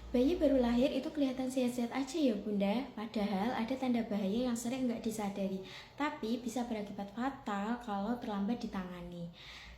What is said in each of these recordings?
Bayi baru lahir itu kelihatan sehat-sehat aja ya Bunda, padahal ada tanda bahaya yang sering nggak disadari, tapi bisa berakibat fatal kalau terlambat ditangani.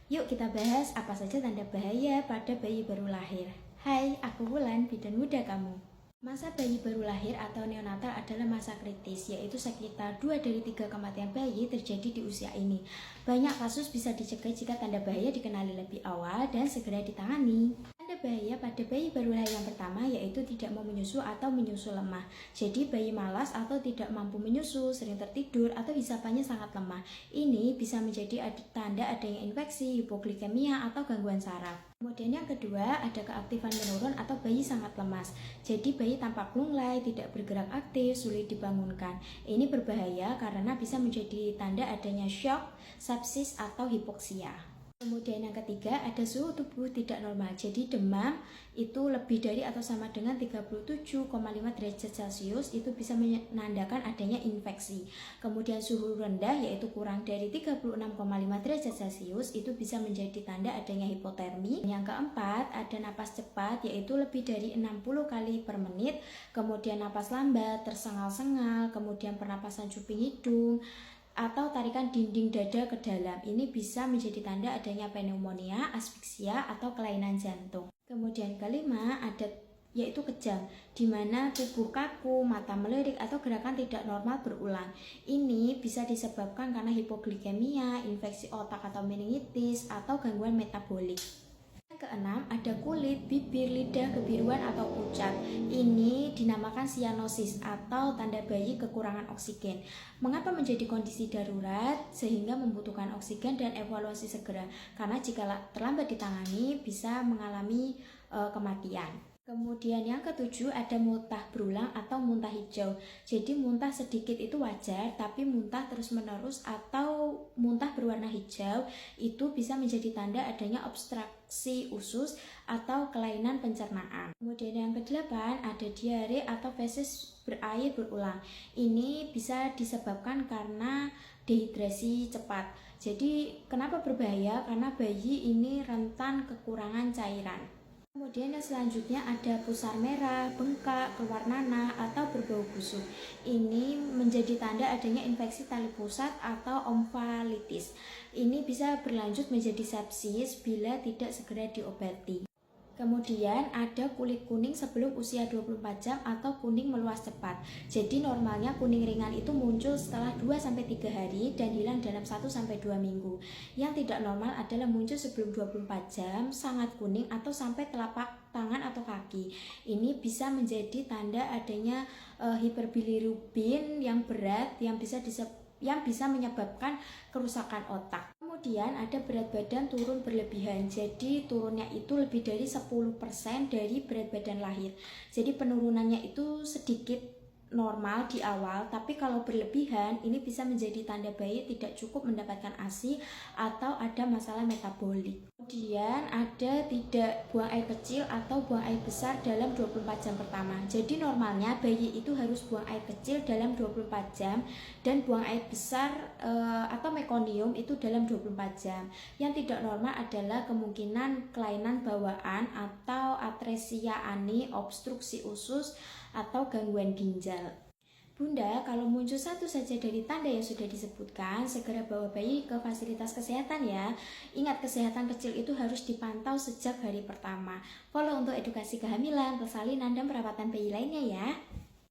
Yuk kita bahas apa saja tanda bahaya pada bayi baru lahir. Hai, aku Wulan, bidan muda kamu. Masa bayi baru lahir atau neonatal adalah masa kritis, yaitu sekitar 2 dari 3 kematian bayi terjadi di usia ini. Banyak kasus bisa dicegah jika tanda bahaya dikenali lebih awal dan segera ditangani. Tanda bahaya pada bayi baru lahir yang pertama yaitu tidak mau menyusu atau menyusu lemah. Jadi bayi malas atau tidak mampu menyusu, sering tertidur atau hisapannya sangat lemah. Ini bisa menjadi tanda adanya infeksi, hipoglikemia atau gangguan saraf. Kemudian yang kedua, ada keaktifan menurun atau bayi sangat lemas. Jadi bayi tampak lunglai, tidak bergerak aktif, sulit dibangunkan. Ini berbahaya karena bisa menjadi tanda adanya shock, sepsis atau hipoksia. Kemudian yang ketiga, ada suhu tubuh tidak normal. Jadi demam itu lebih dari atau sama dengan 37,5 derajat Celcius, itu bisa menandakan adanya infeksi. Kemudian suhu rendah yaitu kurang dari 36,5 derajat Celcius, itu bisa menjadi tanda adanya hipotermi. Yang keempat, ada napas cepat yaitu lebih dari 60 kali per menit. Kemudian napas lambat, tersengal-sengal, kemudian pernapasan cuping hidung, atau tarikan dinding dada ke dalam. Ini bisa menjadi tanda adanya pneumonia, asfiksia, atau kelainan jantung. Kemudian kelima, ada yaitu kejang, di mana tubuh kaku, mata melirik, atau gerakan tidak normal berulang. Ini bisa disebabkan karena hipoglikemia, infeksi otak atau meningitis, atau gangguan metabolik. Keenam, ada kulit, bibir, lidah kebiruan atau pucat. Ini dinamakan sianosis atau tanda bayi kekurangan oksigen. Mengapa menjadi kondisi darurat sehingga membutuhkan oksigen dan evaluasi segera? Karena jika terlambat ditangani bisa mengalami kematian. Kemudian yang ketujuh, ada muntah berulang atau muntah hijau. Jadi muntah sedikit itu wajar, tapi muntah terus-menerus atau muntah berwarna hijau itu bisa menjadi tanda adanya obstruksi usus atau kelainan pencernaan. Kemudian yang kedelapan, ada diare atau feses berair berulang. Ini bisa disebabkan karena dehidrasi cepat. Jadi kenapa berbahaya? Karena bayi ini rentan kekurangan cairan. Kemudian yang selanjutnya ada pusar merah, bengkak, keluar nanah, atau berbau busuk. Ini menjadi tanda adanya infeksi tali pusat atau omfalitis. Ini bisa berlanjut menjadi sepsis bila tidak segera diobati. Kemudian ada kulit kuning sebelum usia 24 jam atau kuning meluas cepat. Jadi normalnya kuning ringan itu muncul setelah 2-3 hari dan hilang dalam 1-2 minggu. Yang tidak normal adalah muncul sebelum 24 jam, sangat kuning atau sampai telapak tangan atau kaki. Ini bisa menjadi tanda adanya hiperbilirubin yang berat yang bisa menyebabkan kerusakan otak. Kemudian ada berat badan turun berlebihan. Jadi turunnya itu lebih dari 10% dari berat badan lahir. Jadi penurunannya itu sedikit normal di awal, tapi kalau berlebihan ini bisa menjadi tanda bayi tidak cukup mendapatkan ASI atau ada masalah metabolik. Kemudian ada tidak buang air kecil atau buang air besar dalam 24 jam pertama. Jadi normalnya bayi itu harus buang air kecil dalam 24 jam dan buang air besar atau mekonium itu dalam 24 jam. Yang tidak normal adalah kemungkinan kelainan bawaan atau atresia ani, obstruksi usus, atau gangguan ginjal. Bunda, kalau muncul satu saja dari tanda yang sudah disebutkan, segera bawa bayi ke fasilitas kesehatan ya. Ingat, kesehatan kecil itu harus dipantau sejak hari pertama. Follow untuk edukasi kehamilan, persalinan, dan perawatan bayi lainnya ya.